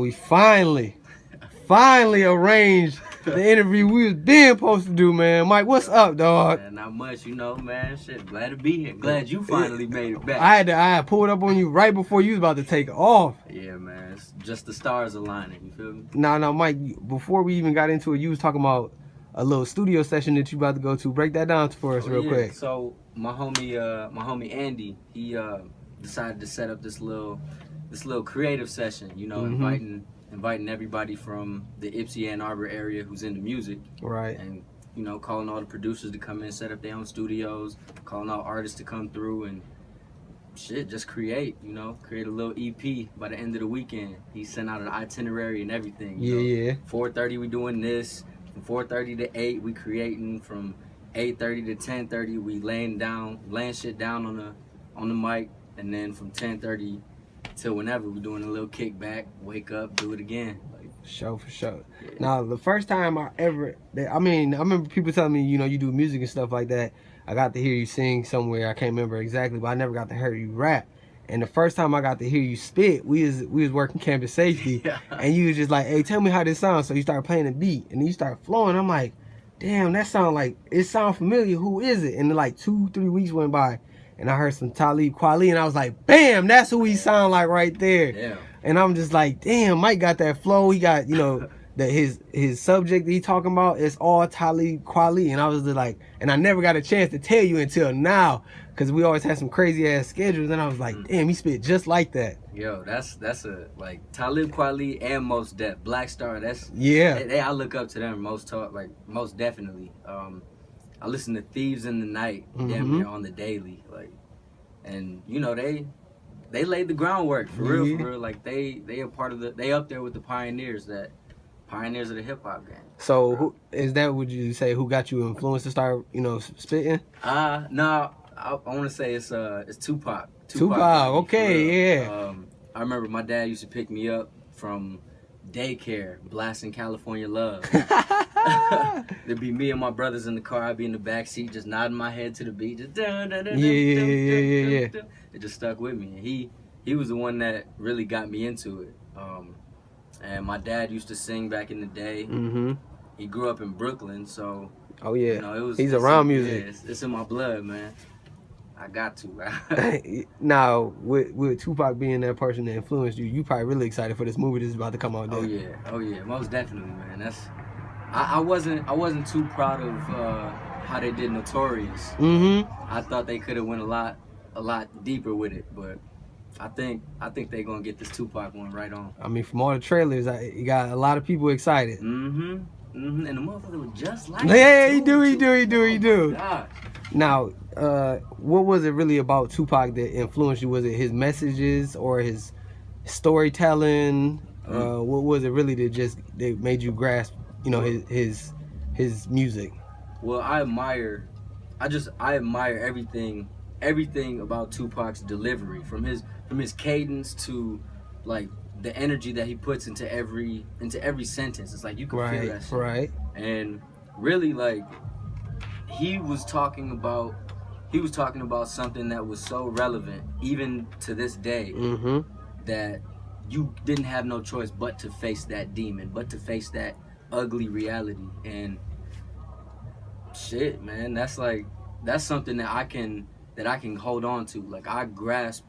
we finally arranged the interview we was being supposed to do, man. Mike, what's up, dog? Man, not much, man. Shit, glad to be here. Glad you finally made it back. I had pulled up on you right before you was about to take off. Yeah, man. It's just the stars aligning. You feel me? Nah, Mike. Before we even got into it, you was talking about a little studio session that you about to go to. Break that down for us real quick. So my homie Andy, he decided to set up this little creative session. You know, inviting everybody from the Ypsi Ann Arbor area who's into music. Right. And you know, calling all the producers to come in, set up their own studios, calling all artists to come through and shit, just create a little EP by the end of the weekend. He sent out an itinerary and everything. Yeah. 4:30 we doing this. From 4:30 to 8 we creating. From 8:30 to 10:30 we laying shit down on the mic. And then from 10:30 till whenever we doing a little kickback, wake up, do it again. For sure. Yeah. Now, the first time I remember people telling me, you do music and stuff like that. I got to hear you sing somewhere. I can't remember exactly, but I never got to hear you rap. And the first time I got to hear you spit, we was working campus safety, and you was just like, "Hey, tell me how this sounds." So you started playing the beat, and then you started flowing. I'm like, "Damn, that sound familiar. Who is it?" And then like 2-3 weeks went by, and I heard some Talib Kweli, and I was like, "Bam, that's who he sound like right there." Yeah. And I'm just like, "Damn, Mike got that flow. He got that his subject that he talking about is all Talib Kweli." And I was just like, and I never got a chance to tell you until now, because we always had some crazy ass schedules. And I was like, "Damn, he spit just like that." Yo, that's a Talib Kweli and Most Def, Black Star. That's I look up to them most definitely. I listen to Thieves in the Night damn near on the daily, and they laid the groundwork for real. Like they are part of they up there with the pioneers of the hip hop game. So who is that? Would you say who got you influenced to start spitting? No, I want to say it's Tupac. Tupac, okay, yeah. I remember my dad used to pick me up from daycare, blasting California Love. There'd be me and my brothers in the car. I'd be in the back seat, just nodding my head to the beat, just Yeah. It just stuck with me. And he was the one that really got me into it. And my dad used to sing back in the day. He grew up in Brooklyn, so oh yeah, it was, he's around music. Yeah, it's in my blood, man. I got to. Now, with Tupac being that person that influenced you, you probably really excited for this movie that's about to come out. Oh yeah, most definitely, man. I wasn't too proud of how they did Notorious. I thought they could have went a lot deeper with it, but I think they're gonna get this Tupac one right on. I mean, from all the trailers, you got a lot of people excited. And the motherfucker was just like he do. Gosh. Now, what was it really about Tupac that influenced you? Was it his messages or his storytelling? What was it really that made you grasp, his music? Well, I admire everything about Tupac's delivery, from his cadence to like the energy that he puts into every sentence. It's like you can feel that shit. Right. And really, like, he was talking about something that was so relevant even to this day, that you didn't have no choice but to face that demon, but to face that ugly reality. And shit, man, that's something that I can hold on to. Like, I grasp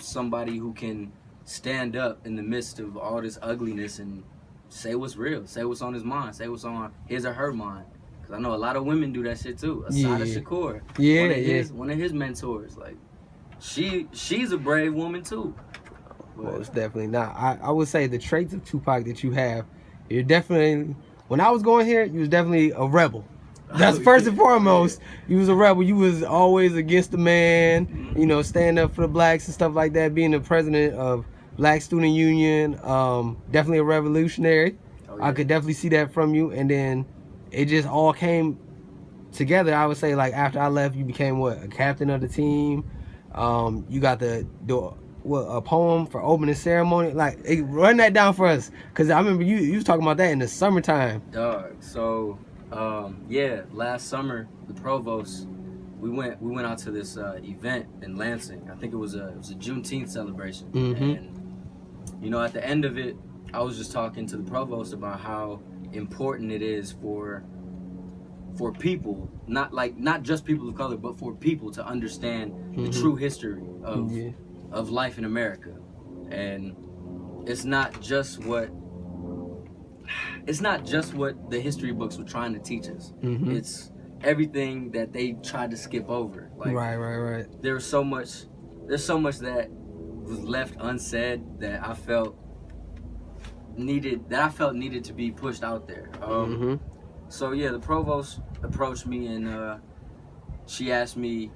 somebody who can stand up in the midst of all this ugliness and say what's real, say what's on his mind, say what's on his or her mind. Cause I know a lot of women do that shit too. Asada Shakur, one of his mentors. Like, she's a brave woman too. Well, it's definitely not. I would say the traits of Tupac that you have, you're definitely. When I was going here, you was definitely a rebel. That's first and foremost. You was a rebel. You was always against the man. Stand up for the blacks and stuff like that. Being the president of Black Student Union, definitely a revolutionary. I could definitely see that from you. And then it just all came together. I would say, like, after I left, you became a captain of the team. You got a poem for opening ceremony. Like, run that down for us, because I remember you was talking about that in the summertime. Dog. So last summer, the provost, we went out to this event in Lansing. I think it was a Juneteenth celebration, and you know, at the end of it, I was just talking to the provost about how important it is for people, not just people of color, but for people to understand the true history of life in America. And it's not just what the history books were trying to teach us. It's everything that they tried to skip over. Like, right. There's so much that was left unsaid that I felt needed to be pushed out there. So yeah, the provost approached me and she asked me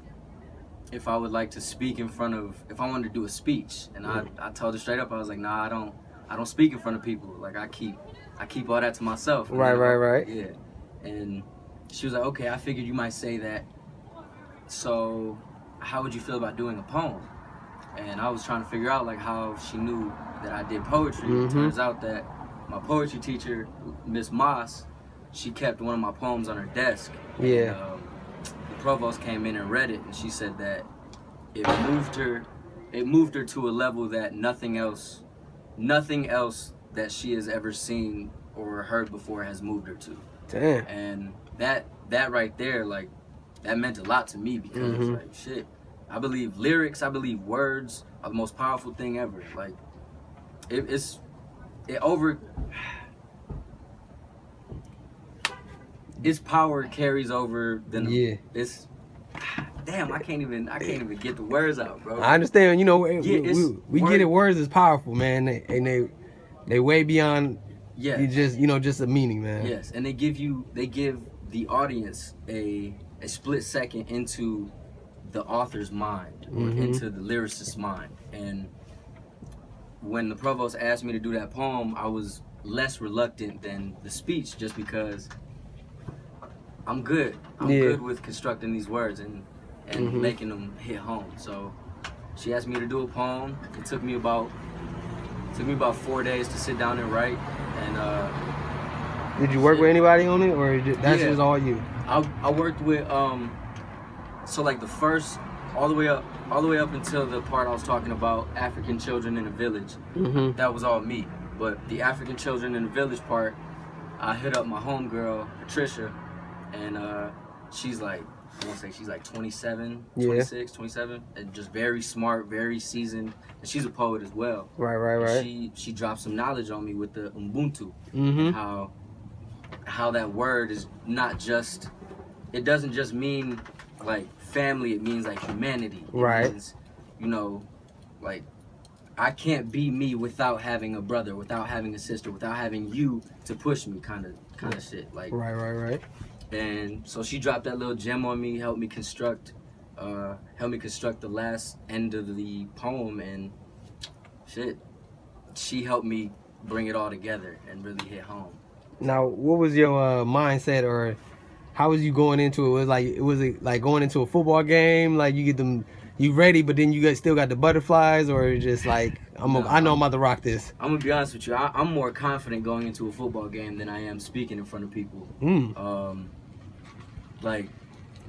if I would like to speak if I wanted to do a speech, and I told her straight up, I was like, nah, I don't speak in front of people. Like, I keep all that to myself. Right. Yeah. And she was like, okay, I figured you might say that. So how would you feel about doing a poem? And I was trying to figure out like how she knew that I did poetry. It turns out that my poetry teacher, Miss Moss, she kept one of my poems on her desk. Yeah. And, the provost came in and read it, and she said that it moved her to a level that nothing else that she has ever seen or heard before has moved her to. Damn. And that right there, like, that meant a lot to me because like, shit, I believe lyrics, I believe words are the most powerful thing ever. Like, its power carries over it's damn, I can't even get the words out, bro. I understand, you know, we get it, words is powerful, man, and they way beyond just a meaning, man. Yes, and they give the audience a split second into the author's mind or into the lyricist's mind. And when the provost asked me to do that poem, I was less reluctant than the speech, just because I'm good with constructing these words and making them hit home. So she asked me to do a poem. It took me about 4 days to sit down and write. And did you work with anybody on it, or that's just all you? I worked with so like the first all the way up until the part I was talking about, African children in a village. That was all me. But the African children in the village part, I hit up my homegirl Patricia, and she's like, I want to say she's like 27, 26, 27, and just very smart, very seasoned, and she's a poet as well. Right. She dropped some knowledge on me with the Ubuntu, and how that word is not just, it doesn't just mean like family, it means like humanity. It means, you know, like, I can't be me without having a brother, without having a sister, without having you to push me, kind of shit. Like, right. And so she dropped that little gem on me, helped me construct the last end of the poem, and shit, she helped me bring it all together and really hit home. Now, what was your mindset, or how was you going into it? Was it like going into a football game? Like, you ready, but then you still got the butterflies, or just like, I know I'm about to rock this? I'm gonna be honest with you. I'm more confident going into a football game than I am speaking in front of people. Like,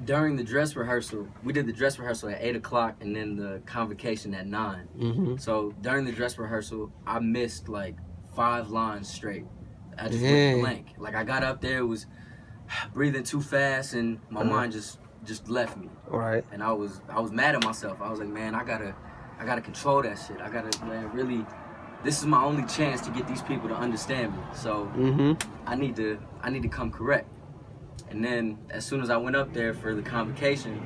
during the dress rehearsal, we did the dress rehearsal at 8 o'clock and then the convocation at 9. So during the dress rehearsal, I missed like 5 lines straight. I just went blank. Like, I got up there, it was breathing too fast, and my mind just left me. Right. And I was mad at myself. I was like, man, I gotta control that shit. I gotta, man, really, this is my only chance to get these people to understand me. So I need to come correct. And then as soon as I went up there for the convocation,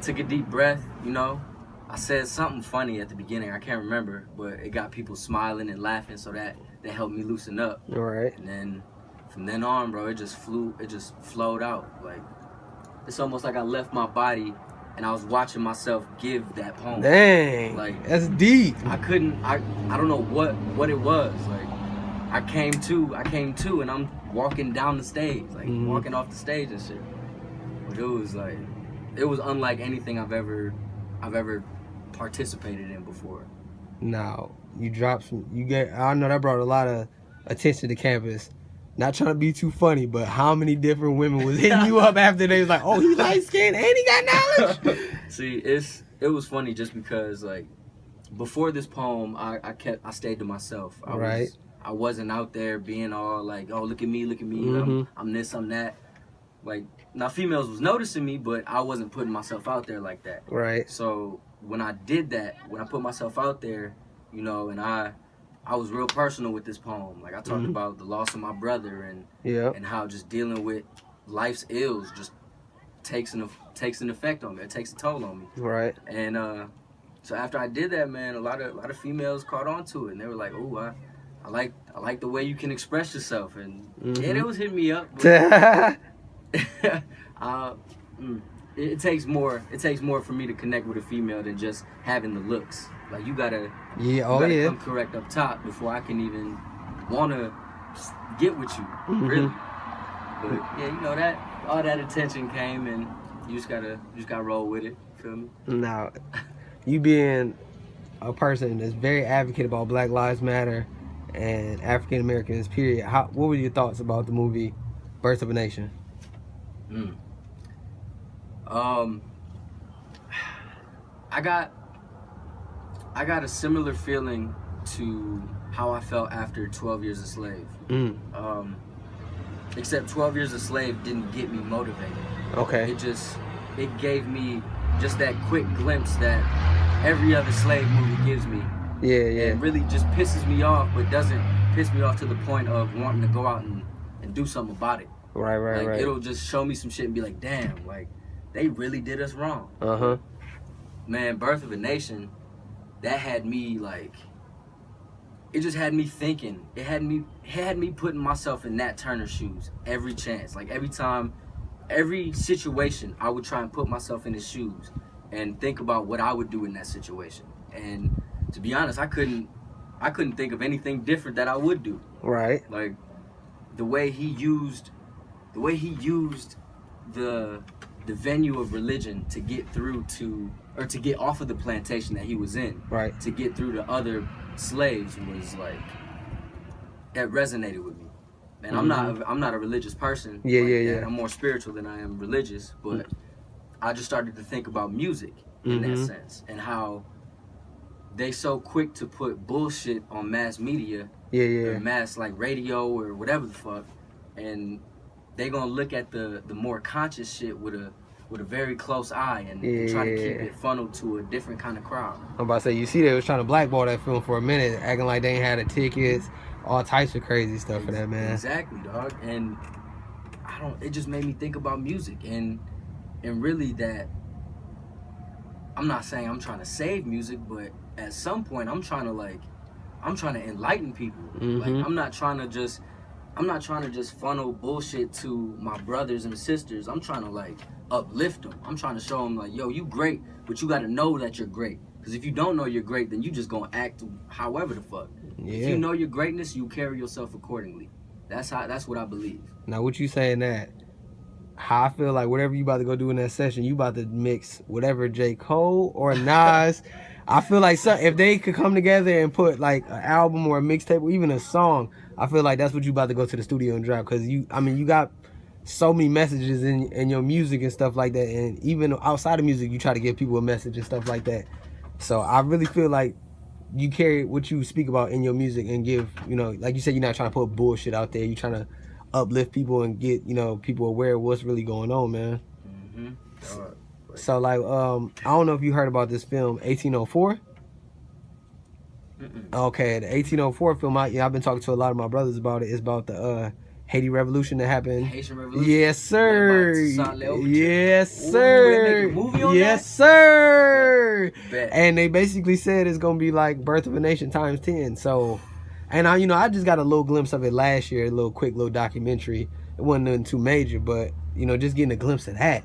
took a deep breath, you know, I said something funny at the beginning, I can't remember, but it got people smiling and laughing, so that helped me loosen up. Right. And then from then on, bro, it just flowed out. Like, it's almost like I left my body and I was watching myself give that poem. Dang, like, that's deep. I don't know what it was. Like, I came to and I'm walking down the stage, like walking off the stage and shit. But it was unlike anything I've ever participated in before. Now, I know that brought a lot of attention to campus. Not trying to be too funny, but how many different women was hitting you up after they was like, oh, he light skinned and he got knowledge? See, it was funny just because, like, before this poem, I stayed to myself. I wasn't out there being all like, oh, look at me, I'm this, I'm that. Like, now females was noticing me, but I wasn't putting myself out there like that. Right. So when I did that, when I put myself out there, you know, and I was real personal with this poem. Like, I talked about the loss of my brother and how just dealing with life's ills just takes an effect on me. It takes a toll on me. Right. And so after I did that, man, a lot of females caught on to it, and they were like, "Oh, I like the way you can express yourself," and yeah, they was hitting me up. But, it takes more for me to connect with a female than just having the looks. Like, you gotta come correct up top before I can even wanna get with you, really. But yeah, you know, that all that attention came, and you just gotta roll with it. Feel me? Now, you being a person that's very advocate about Black Lives Matter and African Americans, period. What were your thoughts about the movie Birth of a Nation? I got a similar feeling to how I felt after 12 Years a Slave. Except 12 Years a Slave didn't get me motivated. Okay. It gave me just that quick glimpse that every other slave movie gives me. Yeah, yeah. And really just pisses me off, but doesn't piss me off to the point of wanting to go out and do something about it. Right. It'll just show me some shit and be like, damn, like, they really did us wrong. Man, Birth of a Nation, that had me like, it just had me thinking. It had me putting myself in Nat Turner's shoes every chance. Like, every time, every situation, I would try and put myself in his shoes and think about what I would do in that situation. And to be honest, I couldn't think of anything different that I would do. Right. Like, the way he used the venue of religion to get through to, or to get off of the plantation that he was in. Right. To get through to other slaves was like, that resonated with me. And I'm not a religious person. Yeah. I'm more spiritual than I am religious, but I just started to think about music in that sense, and how they so quick to put bullshit on mass media, or mass like radio or whatever the fuck, and they gonna look at the more conscious shit with a very close eye and try to keep it funneled to a different kind of crowd. I'm about to say, you see, they was trying to blackball that film for a minute, acting like they ain't had the tickets, all types of crazy stuff for that, man. Exactly, dog. And it just made me think about music and really that I'm not saying I'm trying to save music, but at some point I'm trying to enlighten people. Like, I'm not trying to just funnel bullshit to my brothers and sisters. I'm trying to like uplift them. I'm trying to show them like, yo, you great, but you got to know that you're great. Because if you don't know you're great, then you just gonna act however the fuck. Yeah. If you know your greatness, you carry yourself accordingly. That's what I believe. Now, what you saying that? How I feel like whatever you about to go do in that session, you about to mix whatever J. Cole or Nas. I feel like if they could come together and put like an album or a mixtape or even a song, I feel like that's what you about to go to the studio and drop. Because you got so many messages in your music and stuff like that. And even outside of music, you try to give people a message and stuff like that. So I really feel like you carry what you speak about in your music and give, like you said, you're not trying to put bullshit out there. You're trying to uplift people and get, people aware of what's really going on, man. So like, I don't know if you heard about this film, 1804. Okay, the 1804 film, I've been talking to a lot of my brothers about it. It's about the Haiti Revolution that happened. Haitian Revolution? Yes, sir. Yes, sir. Make a movie on yes, that? Sir. Bet. And they basically said it's gonna be like Birth of a Nation times 10. So, and I just got a little glimpse of it last year, a quick little documentary. It wasn't nothing too major, but just getting a glimpse of that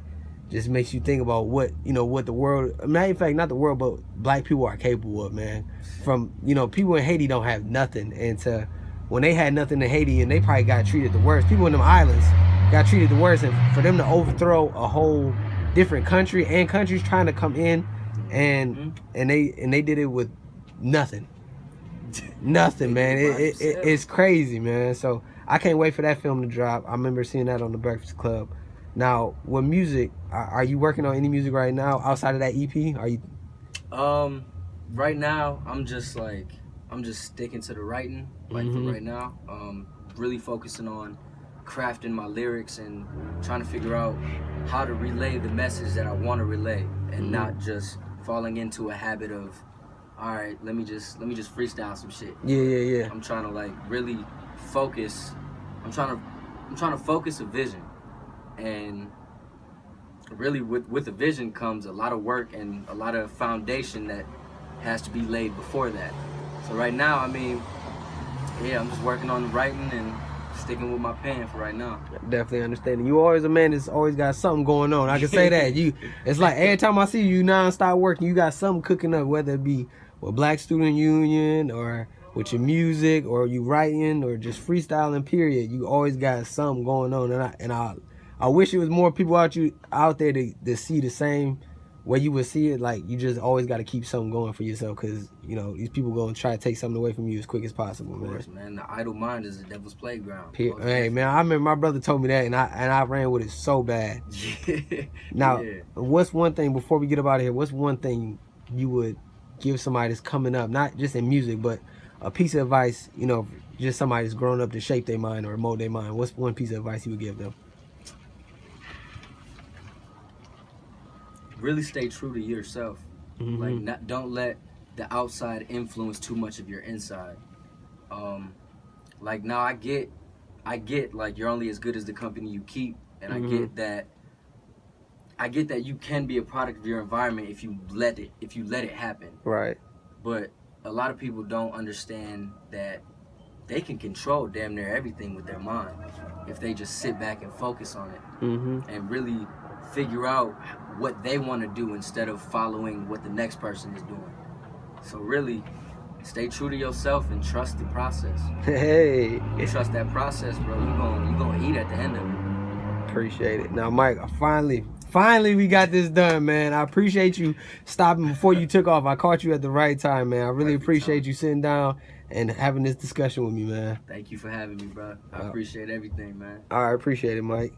just makes you think about what the world, matter of fact, not the world, but black people are capable of, man. From, people in Haiti don't have nothing, and when they had nothing in Haiti and they probably got treated the worst, people in them islands got treated the worst, and for them to overthrow a whole different country and countries trying to come in, and they did it with nothing, man. It's crazy, man. So I can't wait for that film to drop. I remember seeing that on the Breakfast Club. Now, with music, are you working on any music right now outside of that EP? Are you? right now, I'm just sticking to the writing, like for right now. Really focusing on crafting my lyrics and trying to figure out how to relay the message that I want to relay, and not just falling into a habit of, all right, let me just freestyle some shit. Yeah. I'm trying to like really focus. I'm trying to focus a vision, and really with a vision comes a lot of work and a lot of foundation that has to be laid before that. So right now, I mean, yeah, I'm just working on the writing and sticking with my pen for right now. Definitely understanding. You always a man that's always got something going on. I can say that. It's like every time I see you non-stop working, you got something cooking up, whether it be with Black Student Union or with your music or you writing or just freestyling, period. You always got something going on. And I wish it was more people out there to see the same way you would see it. Like, you just always got to keep something going for yourself, because these people going to try to take something away from you as quick as possible, man. Of course, man. The idle mind is the devil's playground. Hey, man, I remember my brother told me that, and I ran with it so bad. Now, what's one thing, before we get up out of here, what's one thing you would give somebody that's coming up, not just in music, but a piece of advice, just somebody that's grown up to shape their mind or mold their mind? What's one piece of advice you would give them? Really stay true to yourself. Like, don't let the outside influence too much of your inside. Like, now I get like you're only as good as the company you keep, and I get that you can be a product of your environment if you let it happen. Right. But a lot of people don't understand that they can control damn near everything with their mind if they just sit back and focus on it, and really figure out what they want to do instead of following what the next person is doing. So really, stay true to yourself and trust the process. Hey. You trust that process, bro. You gonna eat at the end of it. Appreciate it. Now, Mike, finally we got this done, man. I appreciate you stopping before you took off. I caught you at the right time, man. I really appreciate you sitting down and having this discussion with me, man. Thank you for having me, bro. I appreciate everything, man. All right, appreciate it, Mike.